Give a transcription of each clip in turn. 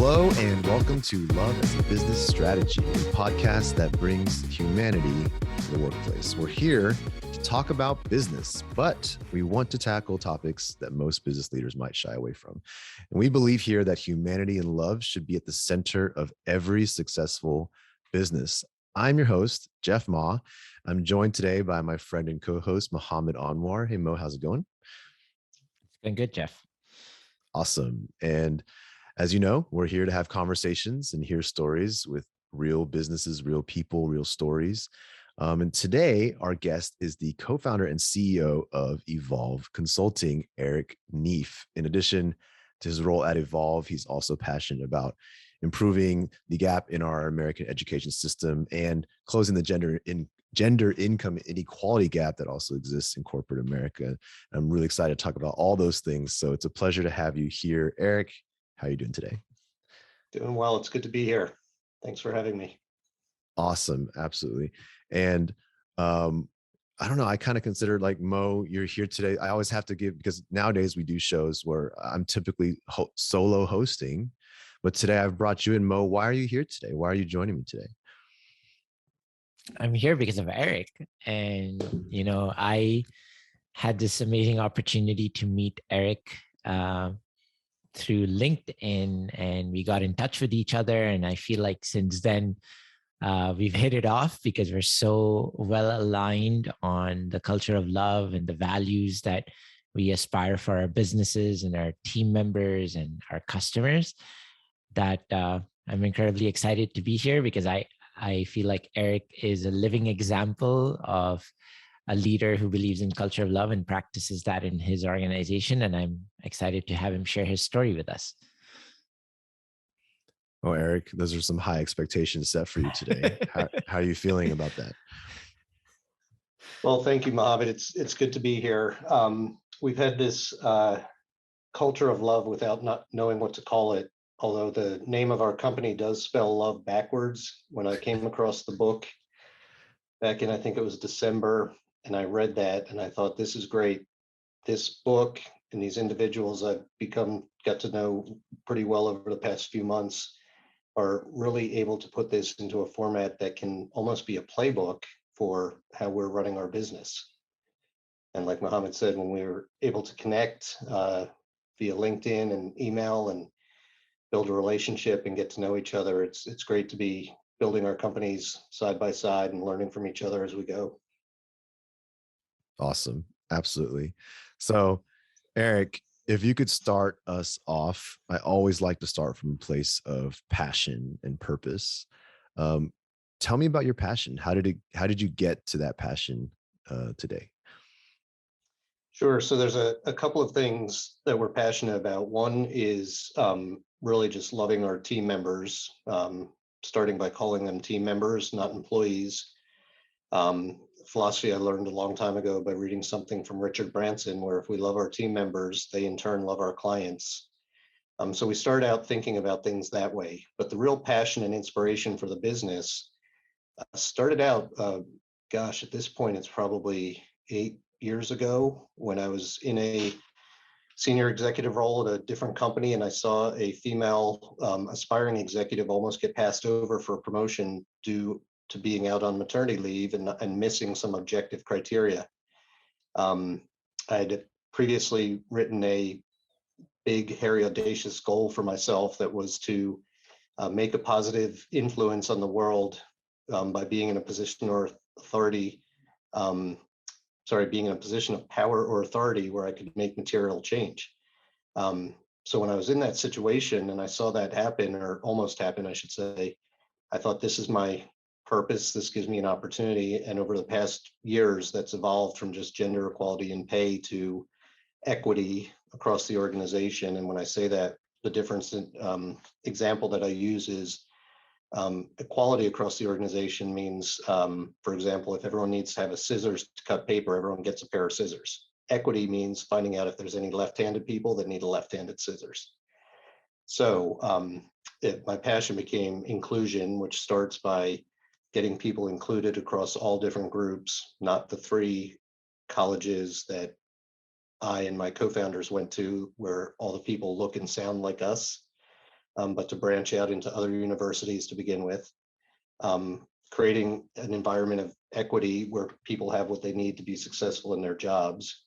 Hello and welcome to Love as a Business Strategy, a podcast that brings humanity to the workplace. We're here to talk about business, but we want to tackle topics that most business leaders might shy away from. And we believe here that humanity and love should be at the center of every successful business. I'm your host, Jeff Ma. I'm joined today by my friend and co-host, Mohammed Anwar. Hey, Mo, how's it going? It's been good, Jeff. Awesome. And as you know, we're here to have conversations and hear stories with real businesses, real people, real stories. And today, our guest is the co-founder and CEO of Evolv Consulting, Eric Neef. In addition to his role at Evolv, he's also passionate about improving the gap in our American education system and closing the gender income inequality gap that also exists in corporate America. I'm really excited to talk about all those things. So it's a pleasure to have you here, Eric. How are you doing today? Doing well. It's good to be here. Thanks for having me. Awesome. Absolutely. And I don't know, I kind of consider like Mo, you're here today. I always have to give, because nowadays we do shows where I'm typically solo hosting, but today I've brought you in. Mo, why are you here today? Why are you joining me today? I'm here because of Eric. And, I had this amazing opportunity to meet Eric through LinkedIn, and we got in touch with each other. And I feel like since then, we've hit it off because we're so well aligned on the culture of love and the values that we aspire for our businesses and our team members and our customers that I'm incredibly excited to be here because I feel like Eric is a living example of a leader who believes in culture of love and practices that in his organization. And I'm excited to have him share his story with us. Oh, Eric, those are some high expectations set for you today. How are you feeling about that? Well, thank you, Mohammed. It's good to be here. We've had this culture of love without not knowing what to call it, although the name of our company does spell love backwards. When I came across the book back in, I think it was December, and I read that and I thought, this is great. This book and these individuals I've got to know pretty well over the past few months are really able to put this into a format that can almost be a playbook for how we're running our business. And like Mohammed said, when we were able to connect via LinkedIn and email and build a relationship and get to know each other, it's great to be building our companies side by side and learning from each other as we go. Awesome. Absolutely. So, Eric, if you could start us off, I always like to start from a place of passion and purpose. Tell me about your passion. How did you get to that passion today? Sure. So there's a couple of things that we're passionate about. One is really just loving our team members, starting by calling them team members, not employees. Philosophy I learned a long time ago by reading something from Richard Branson, where if we love our team members, they in turn love our clients. So we start out thinking about things that way. But the real passion and inspiration for the business started out, at this point, it's probably 8 years ago when I was in a senior executive role at a different company, and I saw a female aspiring executive almost get passed over for a promotion due to being out on maternity leave and missing some objective criteria. I had previously written a big, hairy, audacious goal for myself that was to make a positive influence on the world by being in a position or authority, being in a position of power or authority where I could make material change. So when I was in that situation and I saw that happen, or almost happen, I should say, I thought, this is my purpose. This gives me an opportunity. And over the past years, that's evolved from just gender equality in pay to equity across the organization. And when I say that, the difference in example that I use is equality across the organization means, for example, if everyone needs to have a scissors to cut paper, everyone gets a pair of scissors. Equity means finding out if there's any left-handed people that need a left-handed scissors. So my passion became inclusion, which starts by getting people included across all different groups, not the 3 colleges that I and my co-founders went to where all the people look and sound like us. but to branch out into other universities to begin with. Creating an environment of equity where people have what they need to be successful in their jobs.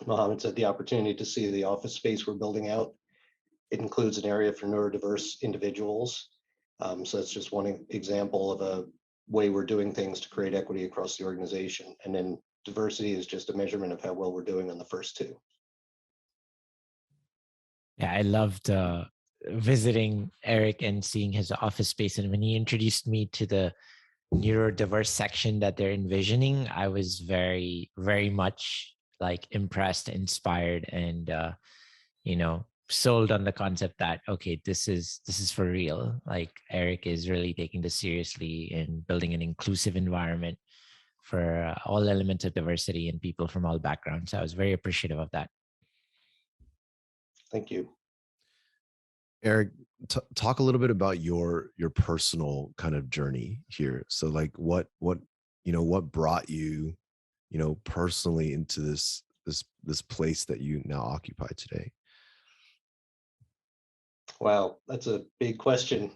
Mohammed said the opportunity to see the office space we're building out. It includes an area for neurodiverse individuals. So that's just one example of a way we're doing things to create equity across the organization. And then diversity is just a measurement of how well we're doing on the first two. Yeah, I loved visiting Eric and seeing his office space. And when he introduced me to the neurodiverse section that they're envisioning, I was very, very much like impressed, inspired, and sold on the concept that, okay, this is for real. Like Eric is really taking this seriously and building an inclusive environment for all elements of diversity and people from all backgrounds. So I was very appreciative of that. Thank you. Eric, talk a little bit about your personal kind of journey here. So like what brought you, personally into this place that you now occupy today? Wow, that's a big question.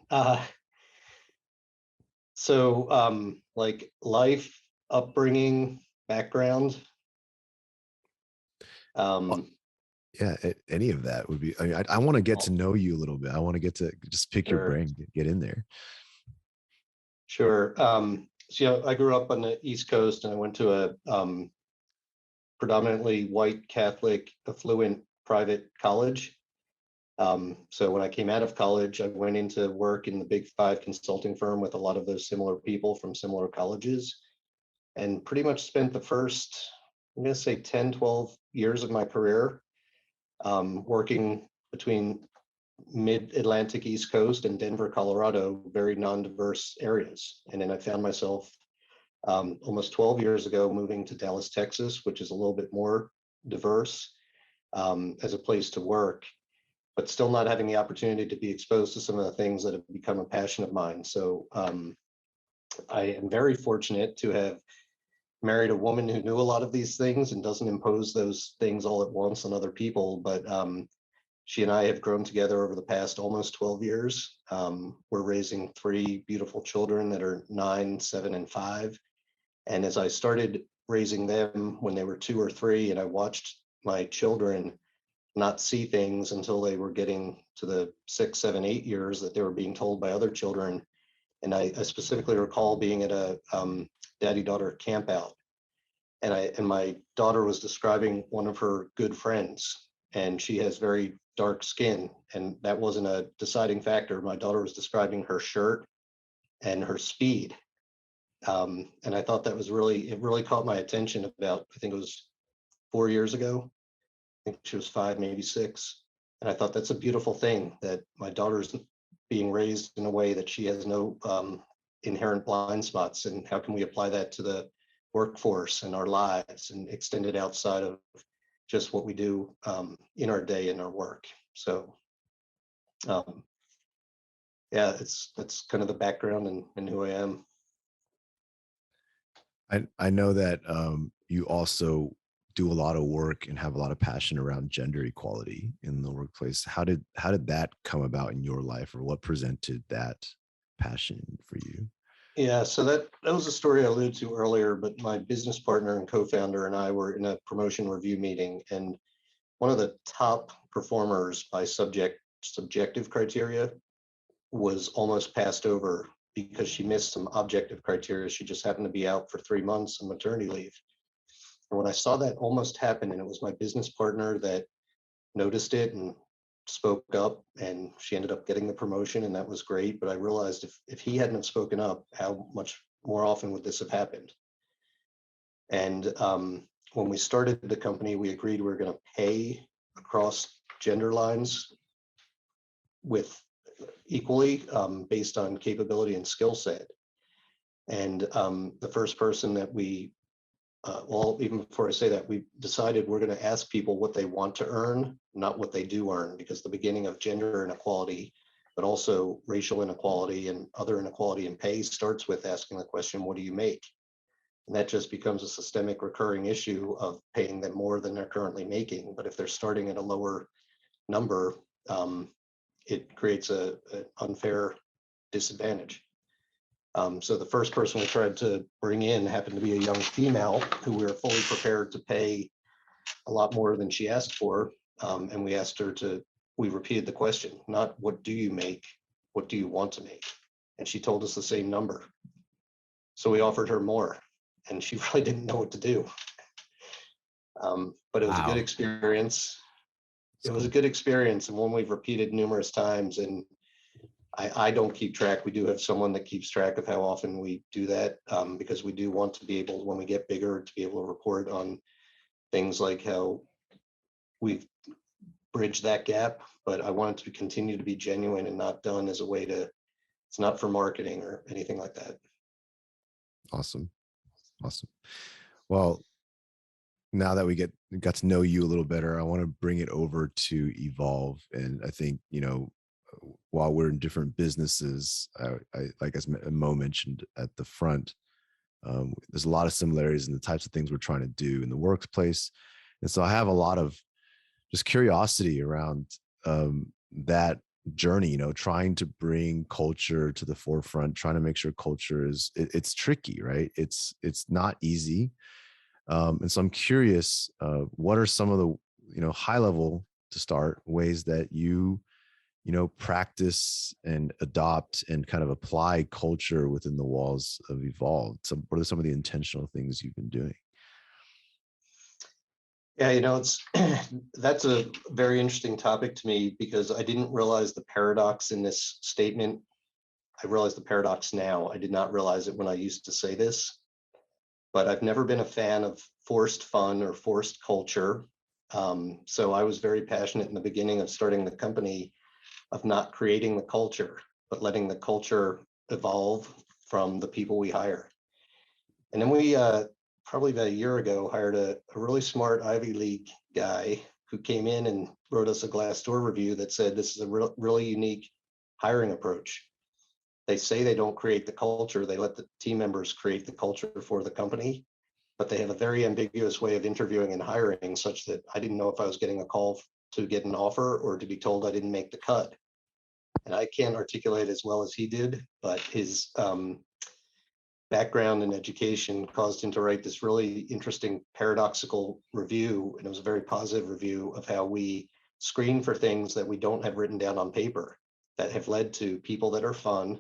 Like life, upbringing, background. Yeah, any of that would be. I mean, I want to get to know you a little bit. I want to get to just pick your brain, get in there. Sure. So I grew up on the East Coast, and I went to a predominantly white Catholic affluent private college. So when I came out of college, I went into work in the Big Five consulting firm with a lot of those similar people from similar colleges, and pretty much spent the first, I'm going to say 10, 12 years of my career working between mid-Atlantic East Coast and Denver, Colorado, very non-diverse areas. And then I found myself almost 12 years ago moving to Dallas, Texas, which is a little bit more diverse as a place to work, but still not having the opportunity to be exposed to some of the things that have become a passion of mine. So I am very fortunate to have married a woman who knew a lot of these things and doesn't impose those things all at once on other people. But she and I have grown together over the past almost 12 years. We're raising 3 beautiful children that are 9, 7, and 5. And as I started raising them when they were 2 or 3, and I watched my children not see things until they were getting to the 6, 7, 8 years that they were being told by other children. And I specifically recall being at a daddy-daughter camp out, and my daughter was describing one of her good friends, and she has very dark skin, and that wasn't a deciding factor. My daughter was describing her shirt and her speed, and I thought that was it really caught my attention about, I think it was 4 years ago. I think she was 5, maybe 6, and I thought that's a beautiful thing, that my daughter's being raised in a way that she has no inherent blind spots, and how can we apply that to the workforce and our lives and extend it outside of just what we do in our day and our work. So yeah, that's kind of the background and who I am. I know that you also do a lot of work and have a lot of passion around gender equality in the workplace. How did that come about in your life, or what presented that passion for you? Yeah, so that was a story I alluded to earlier, but my business partner and co-founder and I were in a promotion review meeting, and one of the top performers by subjective criteria was almost passed over because she missed some objective criteria. She just happened to be out for 3 months on maternity leave. And when I saw that almost happen, and it was my business partner that noticed it and spoke up, and she ended up getting the promotion, and that was great. But I realized if he hadn't have spoken up, how much more often would this have happened? And when we started the company, we agreed we were going to pay across gender lines with equally based on capability and skill set. And the first person that we even before I say that, we decided we're going to ask people what they want to earn, not what they do earn, because the beginning of gender inequality, but also racial inequality and other inequality in pay starts with asking the question, what do you make? And that just becomes a systemic recurring issue of paying them more than they're currently making. But if they're starting at a lower number, it creates an unfair disadvantage. So the first person we tried to bring in happened to be a young female who we were fully prepared to pay a lot more than she asked for. And we repeated the question, not what do you make, what do you want to make? And she told us the same number. So we offered her more, and she really didn't know what to do. But it was a good Wow. experience. It was a Cool. good experience, and one we've repeated numerous times. And I don't keep track. We do have someone that keeps track of how often we do that, because we do want to be able, when we get bigger, to be able to report on things like how we've bridged that gap. But I want it to continue to be genuine and not done as a way to, it's not for marketing or anything like that. Awesome. Well, now that we got to know you a little better, I want to bring it over to Evolv. And I think, while we're in different businesses, I like as Mo mentioned at the front, there's a lot of similarities in the types of things we're trying to do in the workplace. And so I have a lot of just curiosity around that journey, trying to bring culture to the forefront, trying to make sure culture it's tricky, right? It's not easy. And so I'm curious, what are some of the, high level to start ways that you practice and adopt and kind of apply culture within the walls of Evolv? So what are some of the intentional things you've been doing? Yeah, it's that's a very interesting topic to me, because I didn't realize the paradox in this statement. I realize the paradox now. I did not realize it when I used to say this, but I've never been a fan of forced fun or forced culture. So I was very passionate in the beginning of starting the company of not creating the culture, but letting the culture evolve from the people we hire. And then we probably about a year ago hired a really smart Ivy League guy who came in and wrote us a Glassdoor review that said this is a really unique hiring approach. They say they don't create the culture, they let the team members create the culture for the company, but they have a very ambiguous way of interviewing and hiring, such that I didn't know if I was getting a call to get an offer or to be told I didn't make the cut. And I can't articulate as well as he did, but his background in education caused him to write this really interesting paradoxical review. And it was a very positive review of how we screen for things that we don't have written down on paper that have led to people that are fun.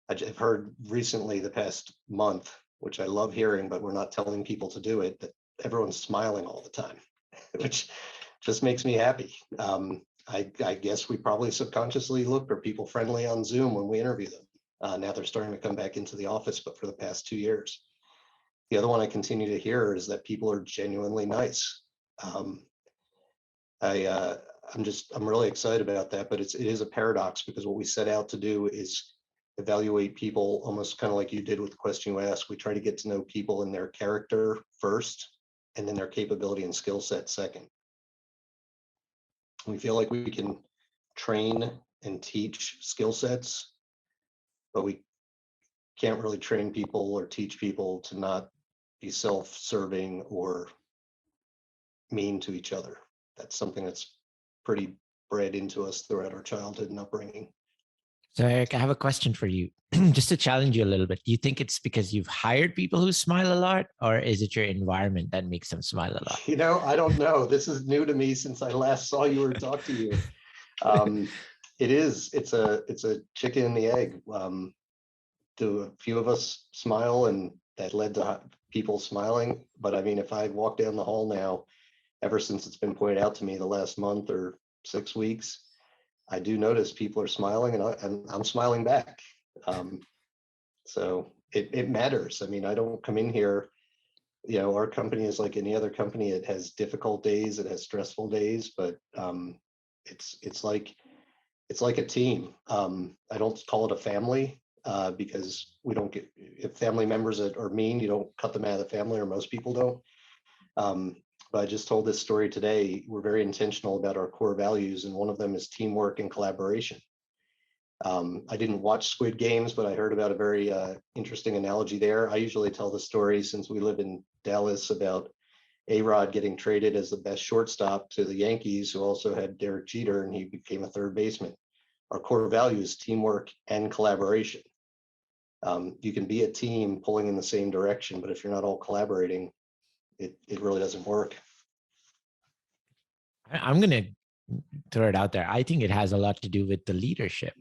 I've heard recently, the past month, which I love hearing, but we're not telling people to do it, that everyone's smiling all the time, which just makes me happy. I guess we probably subconsciously look, are people friendly on Zoom when we interview them? Now they're starting to come back into the office, but for the past 2 years. The other one I continue to hear is that people are genuinely nice. I'm really excited about that, but it is a paradox, because what we set out to do is evaluate people almost kind of like you did with the question you asked. We try to get to know people and their character first, and then their capability and skill set second. We feel like we can train and teach skill sets, but we can't really train people or teach people to not be self-serving or mean to each other. That's something that's pretty bred into us throughout our childhood and upbringing. So Eric, I have a question for you, just to challenge you a little bit. Do you think it's because you've hired people who smile a lot, or is it your environment that makes them smile a lot? I don't know. This is new to me since I last saw you or talked to you. It's a chicken and the egg. Do a few of us smile, and that led to people smiling. But I mean, if I walk down the hall now, ever since it's been pointed out to me the last month or 6 weeks, I do notice people are smiling, and I'm smiling back. So it matters. I mean, I don't come in here, our company is like any other company. It has difficult days, it has stressful days, but it's like a team. I don't call it a family, because we don't get, if family members are mean, you don't cut them out of the family, or most people don't. But I just told this story today. We're very intentional about our core values, and one of them is teamwork and collaboration. I didn't watch Squid Games, but I heard about a very interesting analogy there. I usually tell the story, since we live in Dallas, about A-Rod getting traded as the best shortstop to the Yankees, who also had Derek Jeter, and he became a third baseman. our core values, teamwork and collaboration. You can be a team pulling in the same direction, but if you're not all collaborating, it really doesn't work. I'm going to throw it out there. I think it has a lot to do with the leadership,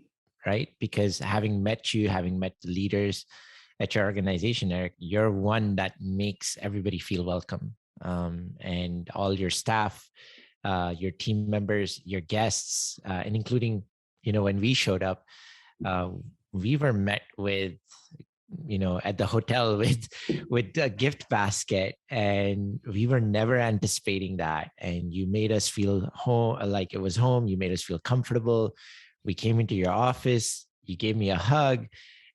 right? Because having met the leaders at your organization, Eric, you're one that makes everybody feel welcome. And all your staff, your team members, your guests, and including, when we showed up, we were met with, at the hotel with a gift basket, and we were never anticipating that. And you made us feel home, like it was home. You made us feel comfortable. We came into your office. You gave me a hug.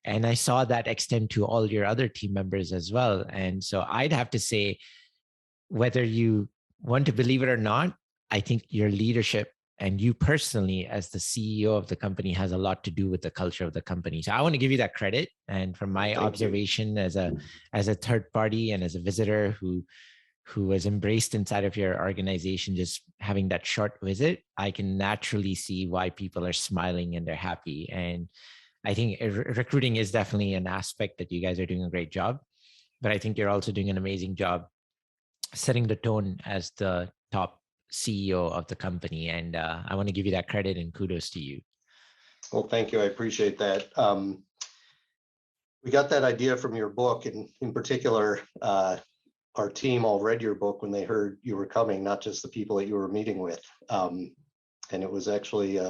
And I saw that extend to all your other team members as well. And so I'd have to say, whether you want to believe it or not, I think your leadership and you personally as the CEO of the company has a lot to do with the culture of the company. So I want to give you that credit. And from my observation as a third party and as a visitor who was embraced inside of your organization, just having that short visit, I can naturally see why people are smiling and they're happy. And I think recruiting is definitely an aspect that you guys are doing a great job, but I think you're also doing an amazing job setting the tone as the top CEO of the company. And I want to give you that credit and kudos to you. Well, thank you. I appreciate that. We got that idea from your book, and in particular, our team all read your book when they heard you were coming, not just the people that you were meeting with. And it was actually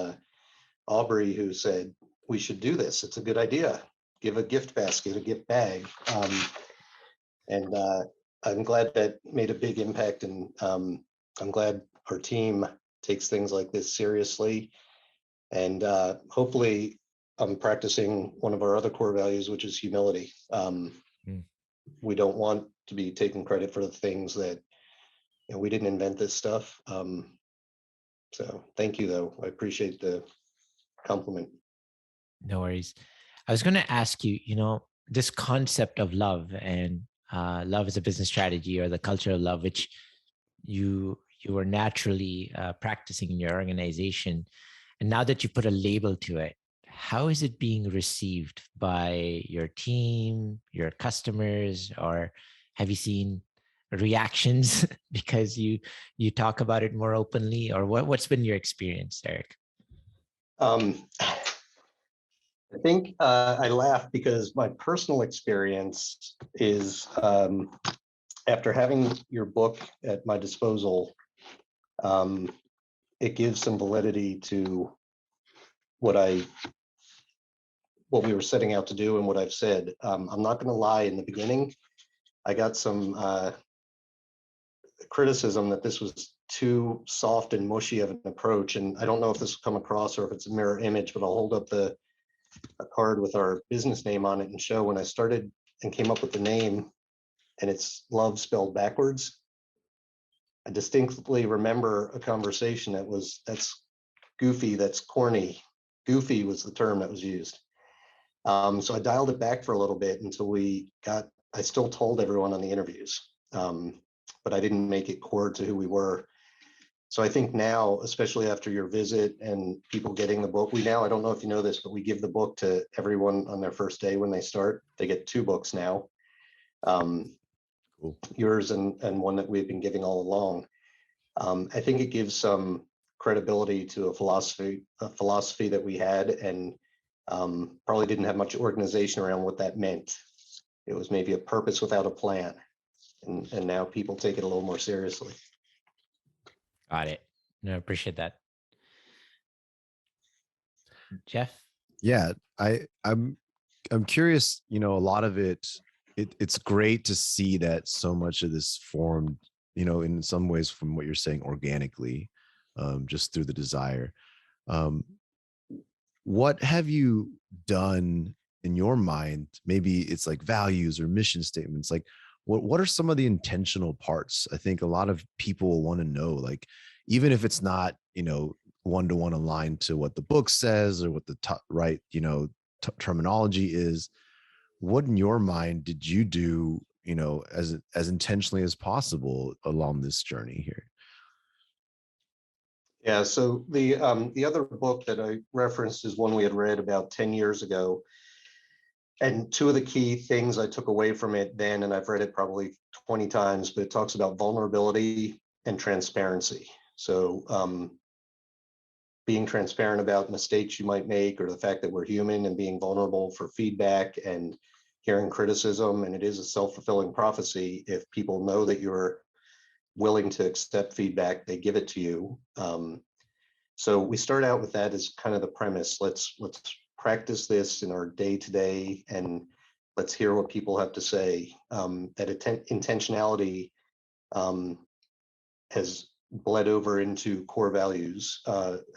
Aubrey who said, we should do this. It's a good idea. Give a gift basket, a gift bag. And I'm glad that made a big impact, and I'm glad our team takes things like this seriously. And hopefully I'm practicing one of our other core values, which is humility. We don't want to be taking credit for the things that, we didn't invent this stuff. So thank you, though. I appreciate the compliment. No worries. I was going to ask you, this concept of love and love as a business strategy, or the culture of love, which you were naturally practicing in your organization. And now that you put a label to it, how is it being received by your team, your customers, or have you seen reactions because you talk about it more openly, or what's been your experience, Eric? I think I laugh because my personal experience is after having your book at my disposal, it gives some validity to what we were setting out to do and what I've said. I'm not going to lie, in the beginning, I got some criticism that this was too soft and mushy of an approach. And I don't know if this will come across or if it's a mirror image, but I'll hold up a card with our business name on it and show when I started and came up with the name, and it's love spelled backwards. I distinctly remember a conversation that's goofy, that's corny. Goofy was the term that was used. So I dialed it back for a little bit until I still told everyone on the interviews, but I didn't make it core to who we were. So I think now, especially after your visit and people getting the book, I don't know if you know this, but we give the book to everyone on their first day when they start. They get 2 books now. Cool. Yours and one that we've been giving all along. I think it gives some credibility to a philosophy that we had, and probably didn't have much organization around what that meant. It was maybe a purpose without a plan. And now people take it a little more seriously. Got it. No, I appreciate that. Jeff? Yeah, I'm curious, a lot of it's great to see that so much of this formed, in some ways from what you're saying organically, just through the desire. What have you done in your mind? Maybe it's like values or mission statements. Like what are some of the intentional parts? I think a lot of people want to know, like, even if it's not, one-to-one aligned to what the book says or what the right, terminology is, what in your mind did you do, as intentionally as possible along this journey here? Yeah, so the other book that I referenced is one we had read about 10 years ago. And two of the key things I took away from it then, and I've read it probably 20 times, but it talks about vulnerability and transparency. So being transparent about mistakes you might make, or the fact that we're human, and being vulnerable for feedback and hearing criticism. And it is a self-fulfilling prophecy. If people know that you're willing to accept feedback, they give it to you. So we start out with that as kind of the premise. Let's practice this in our day to day, and let's hear what people have to say. That intentionality has bled over into core values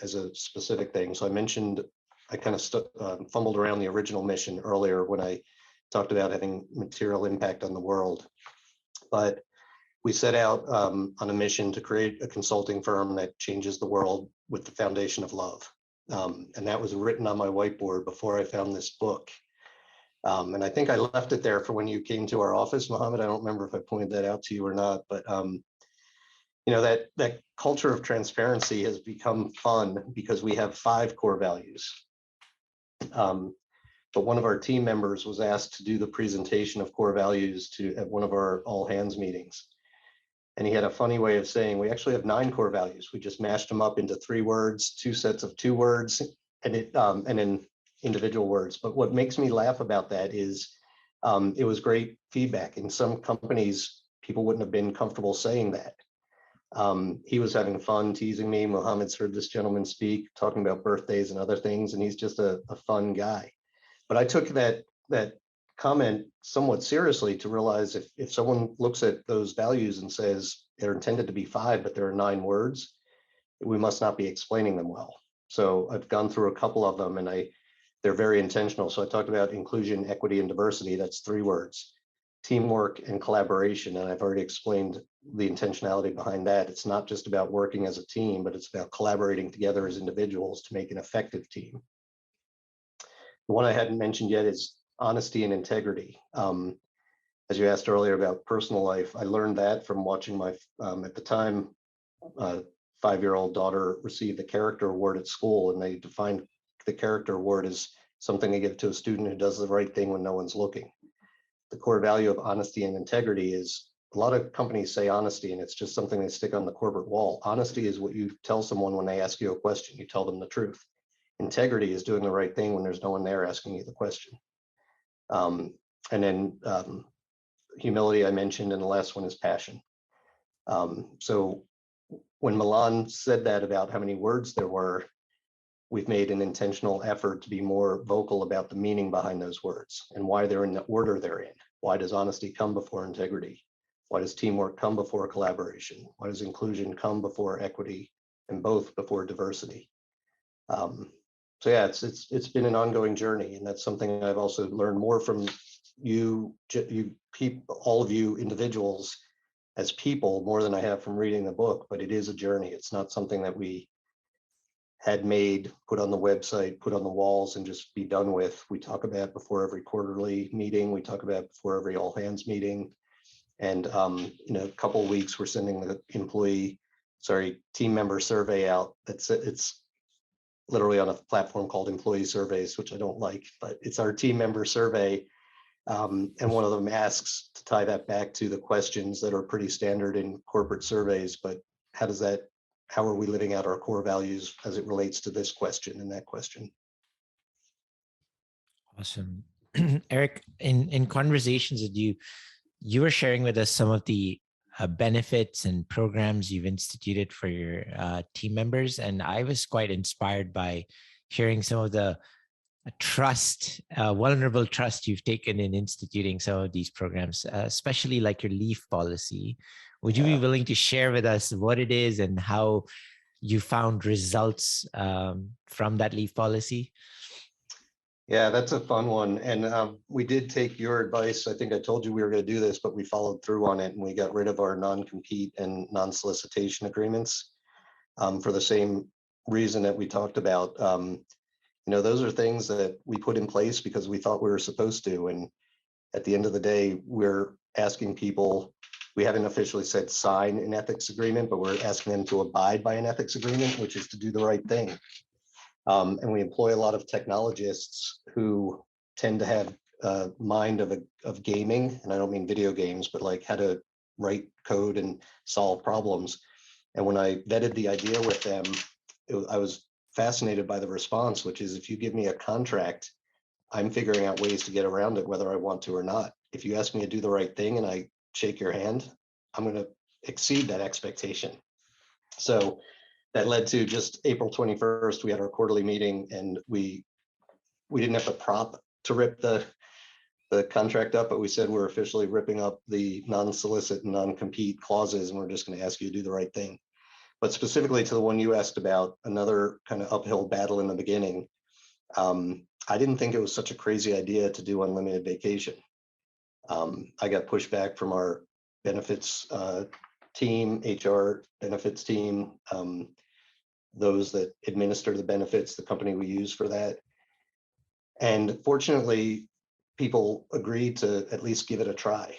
as a specific thing. So I mentioned, I kind of fumbled around the original mission earlier when I talked about having material impact on the world. But we set out on a mission to create a consulting firm that changes the world with the foundation of love. And that was written on my whiteboard before I found this book. And I think I left it there for when you came to our office, Mohammed. I don't remember if I pointed that out to you or not, but that culture of transparency has become fun because we have 5 core values. But one of our team members was asked to do the presentation of core values at one of our all hands meetings. And he had a funny way of saying, we actually have 9 core values. We just mashed them up into 3 words, 2 sets of 2 words, and then individual words. But what makes me laugh about that is it was great feedback. In some companies, people wouldn't have been comfortable saying that. He was having fun teasing me. Mohammed's heard this gentleman speak, talking about birthdays and other things, and he's just a fun guy. But I took that comment somewhat seriously to realize if someone looks at those values and says they're intended to be 5, but there are 9 words, we must not be explaining them well. So I've gone through a couple of them, and they're very intentional. So I talked about inclusion, equity, and diversity. That's 3 words. Teamwork and collaboration, and I've already explained the intentionality behind that. It's not just about working as a team, but it's about collaborating together as individuals to make an effective team. The one I hadn't mentioned yet is honesty and integrity. As you asked earlier about personal life, I learned that from watching my, at the time, 5-year-old daughter receive the character award at school, and they defined the character award as something they give to a student who does the right thing when no one's looking. The core value of honesty and integrity is, a lot of companies say honesty and it's just something they stick on the corporate wall. Honesty is what you tell someone when they ask you a question. You tell them the truth. Integrity is doing the right thing when there's no one there asking you the question. And then humility I mentioned, and the last one is passion. So when Milan said that about how many words there were, we've made an intentional effort to be more vocal about the meaning behind those words and why they're in the order they're in. Why does honesty come before integrity? Why does teamwork come before collaboration? Why does inclusion come before equity, and both before diversity? So yeah, it's been an ongoing journey, and that's something I've also learned more from you people, all of you individuals as people, more than I have from reading the book. But it is a journey. It's not something that we had made, put on the website, put on the walls, and just be done with. We talk about before every quarterly meeting. We talk about before every all hands meeting. And in a couple of weeks, we're sending the team member survey out. It's literally on a platform called Employee Surveys, which I don't like, but it's our team member survey. And one of them asks, to tie that back to the questions that are pretty standard in corporate surveys, but how are we living out our core values as it relates to this question and that question? Awesome. Eric, in conversations with you, you were sharing with us some of the benefits and programs you've instituted for your team members. And I was quite inspired by hearing some of the vulnerable trust you've taken in instituting some of these programs, especially like your leave policy. Would you be willing to share with us what it is and how you found results from that leave policy? Yeah, that's a fun one. And we did take your advice. I think I told you we were going to do this, but we followed through on it, and we got rid of our non-compete and non-solicitation agreements for the same reason that we talked about. Those are things that we put in place because we thought we were supposed to. And at the end of the day, we're asking people We haven't officially said sign an ethics agreement, but we're asking them to abide by an ethics agreement, which is to do the right thing. And we employ a lot of technologists who tend to have a mind of gaming, and I don't mean video games, but like how to write code and solve problems. And when I vetted the idea with them, I was fascinated by the response, which is, if you give me a contract, I'm figuring out ways to get around it, whether I want to or not. If you ask me to do the right thing and I shake your hand, I'm going to exceed that expectation. So that led to just April 21st, we had our quarterly meeting, and we didn't have the prop to rip the contract up, but we said we're officially ripping up the non-solicit and non-compete clauses, and we're just going to ask you to do the right thing. But specifically to the one you asked about, another kind of uphill battle in the beginning, I didn't think it was such a crazy idea to do unlimited vacation. I got pushback from our benefits team, HR benefits team, those that administer the benefits, the company we use for that. And fortunately, people agreed to at least give it a try.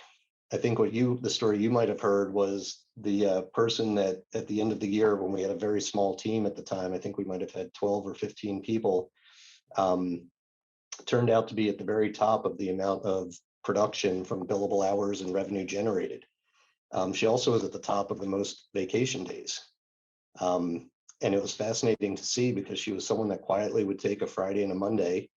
I think the story you might have heard was the person that at the end of the year, when we had a very small team at the time, I think we might have had 12 or 15 people, turned out to be at the very top of the amount of production from billable hours and revenue generated. She also was at the top of the most vacation days. And it was fascinating to see, because she was someone that quietly would take a Friday and a Monday.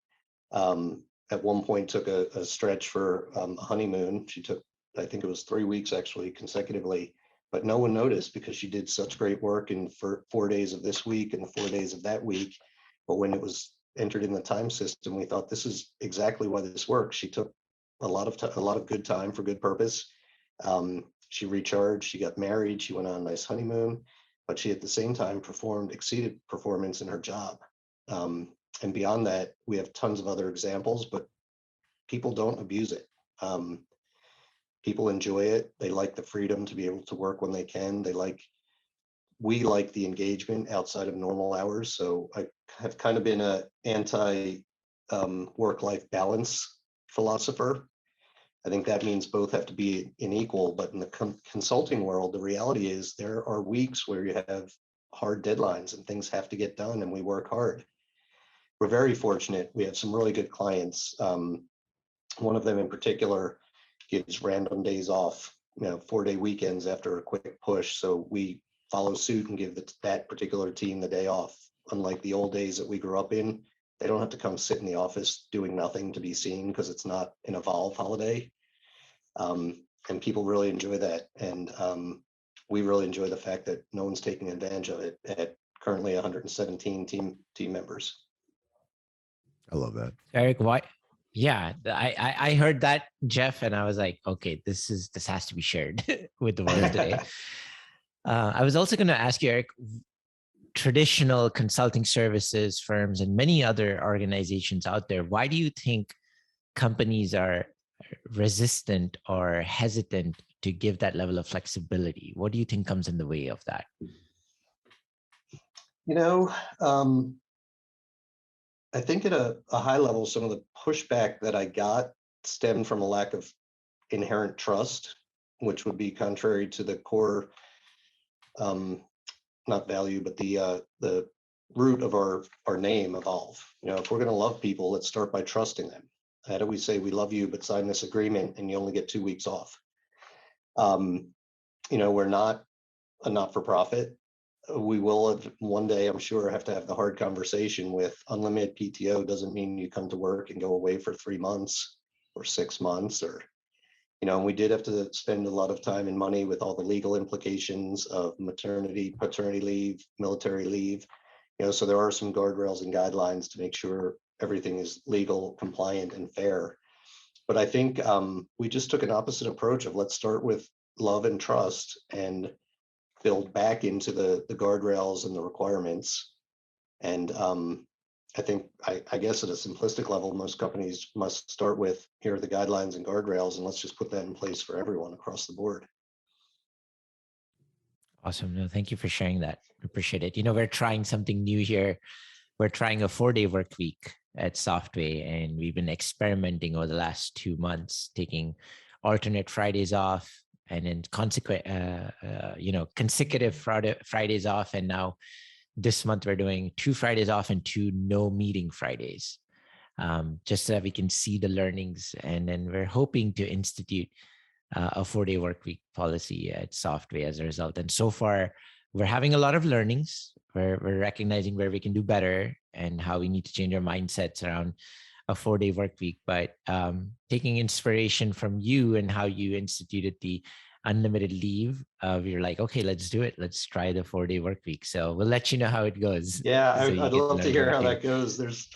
At one point took a stretch for a honeymoon. She took, I think it was 3 weeks actually consecutively, but no one noticed because she did such great work in 4 days of this week and the 4 days of that week. But when it was entered in the time system, we thought, this is exactly why this works. She took a lot of good time for good purpose. She recharged, she got married, she went on a nice honeymoon, but she at the same time exceeded performance in her job. And beyond that, we have tons of other examples, but people don't abuse it. People enjoy it. They like the freedom to be able to work when they can. We like the engagement outside of normal hours. So I have kind of been a anti work-life balance philosopher. I think that means both have to be unequal, but in the consulting world, the reality is there are weeks where you have hard deadlines and things have to get done, and we work hard. We're very fortunate. We have some really good clients. One of them in particular gives random days off, 4-day weekends after a quick push. So we follow suit and give that particular team the day off. Unlike the old days that we grew up in, they don't have to come sit in the office doing nothing to be seen because it's not an Evolv holiday. And people really enjoy that. And we really enjoy the fact that no one's taking advantage of it at currently 117 team members. I love that. Eric, why? Yeah, I heard that, Jeff, and I was like, okay, this has to be shared with the world today. I was also going to ask you, Eric, traditional consulting services firms and many other organizations out there, why do you think companies are resistant or hesitant to give that level of flexibility? What do you think comes in the way of that? I think at a high level, some of the pushback that I got stemmed from a lack of inherent trust, which would be contrary to the core, not value, but the root of our name, Evolv. If we're going to love people, let's start by trusting them. How do we say we love you, but sign this agreement and you only get 2 weeks off? We're not a not-for-profit. We will one day, I'm sure, have to have the hard conversation with unlimited PTO doesn't mean you come to work and go away for 3 months or 6 months, and we did have to spend a lot of time and money with all the legal implications of maternity, paternity leave, military leave. So there are some guardrails and guidelines to make sure everything is legal, compliant, and fair. But I think we just took an opposite approach of let's start with love and trust and build back into the guardrails and the requirements. And I think, I guess at a simplistic level, most companies must start with, here are the guidelines and guardrails, and let's just put that in place for everyone across the board. Awesome. No, thank you for sharing that. Appreciate it. We're trying something new here. We're trying a 4-day work week at Softway, and we've been experimenting over the last 2 months, taking alternate Fridays off, and then consecutive Fridays off. And now this month we're doing 2 Fridays off and 2 no meeting Fridays, just so that we can see the learnings. And then we're hoping to institute a 4-day work week policy at Softway as a result. And so far, we're having a lot of learnings. We're recognizing where we can do better and how we need to change our mindsets around a 4-day work week. But taking inspiration from you and how you instituted the unlimited leave, you're like, okay, let's do it. Let's try the 4-day work week. So we'll let you know how it goes. Yeah, So I'd love to hear how that goes. There's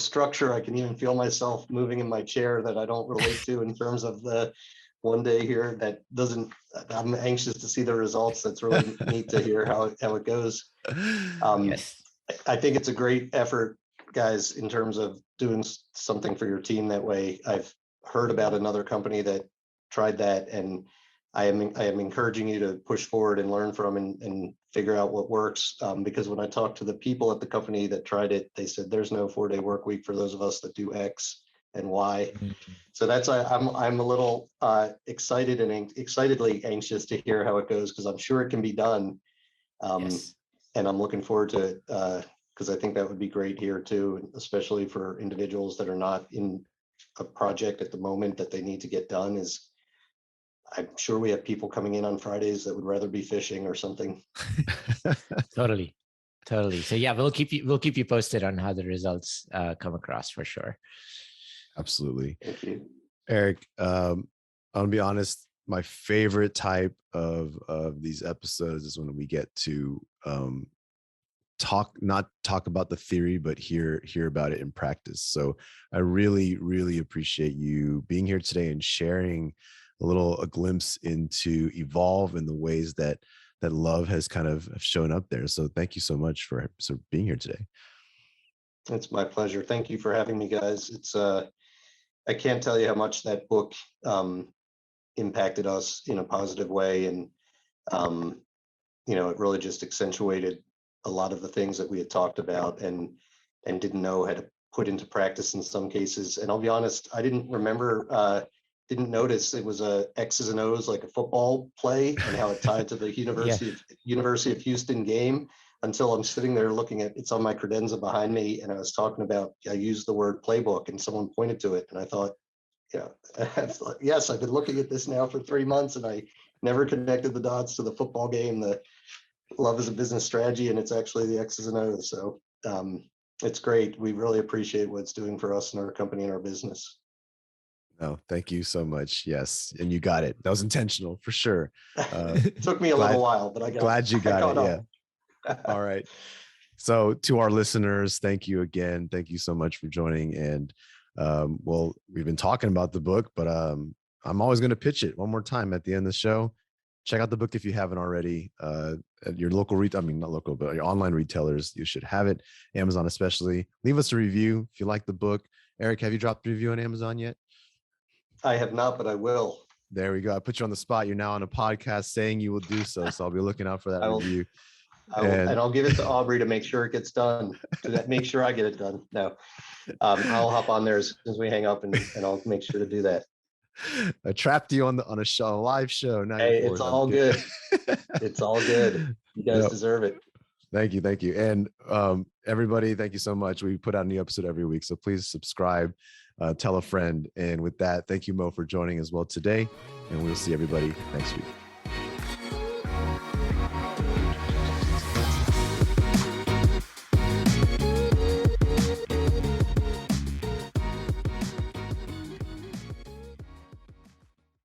structure. I can even feel myself moving in my chair that I don't relate to in terms of the one day here that doesn't. I'm anxious to see the results. That's really neat to hear how it goes. Yes. I think it's a great effort, guys, in terms of doing something for your team that way. I've heard about another company that tried that, and I am encouraging you to push forward and learn from and figure out what works. Because when I talked to the people at the company that tried it, they said there's no 4-day work week for those of us that do X and Y. Mm-hmm. So that's I'm a little excited and excitedly anxious to hear how it goes, because I'm sure it can be done. Yes. And I'm looking forward to it, because I think that would be great here too, especially for individuals that are not in a project at the moment that they need to get done. I'm sure we have people coming in on Fridays that would rather be fishing or something. Totally. So yeah, we'll keep you posted on how the results come across for sure. Absolutely. Thank you, Eric. I'm gonna be honest. My favorite type of these episodes is when we get to not talk about the theory, but hear about it in practice. So I really, really appreciate you being here today and sharing a glimpse into Evolv and the ways that love has kind of shown up there. So thank you so much for being here today. It's my pleasure. Thank you for having me, guys. It's I can't tell you how much that book impacted us in a positive way, and it really just accentuated a lot of the things that we had talked about and didn't know how to put into practice in some cases. And I'll be honest, I didn't didn't notice it was a X's and O's, like a football play, and how it tied to the University of Houston game, until I'm sitting there looking at it's on my credenza behind me, and I was talking about, I used the word playbook and someone pointed to it, and I thought, yes, I've been looking at this now for 3 months and I never connected the dots to the football game. The love is a business strategy, and it's actually the X's and O's. So it's great. We really appreciate what it's doing for us and our company and our business. No, thank you so much. Yes, and you got it. That was intentional for sure. It took me a little while, but glad you got it. Yeah. All right. So to our listeners, thank you again. Thank you so much for joining. And well, we've been talking about the book, but I'm always going to pitch it one more time at the end of the show. Check out the book if you haven't already. At your local not local, but your online retailers, you should have it. Amazon especially. Leave us a review if you like the book. Eric, have you dropped a review on Amazon yet? I have not, but I will. There we go. I put you on the spot. You're now on a podcast saying you will do so. So I'll be looking out for that review. And I'll give it to Aubrey to make sure it gets done, to make sure I get it done. No, I'll hop on there as soon as we hang up, and I'll make sure to do that. I trapped you on a show, a live show. Now hey, it's all good. It's all good. You guys deserve it. Thank you. And everybody, thank you so much. We put out a new episode every week, so please subscribe, tell a friend. And with that, thank you, Mo, for joining as well today. And we'll see everybody next week.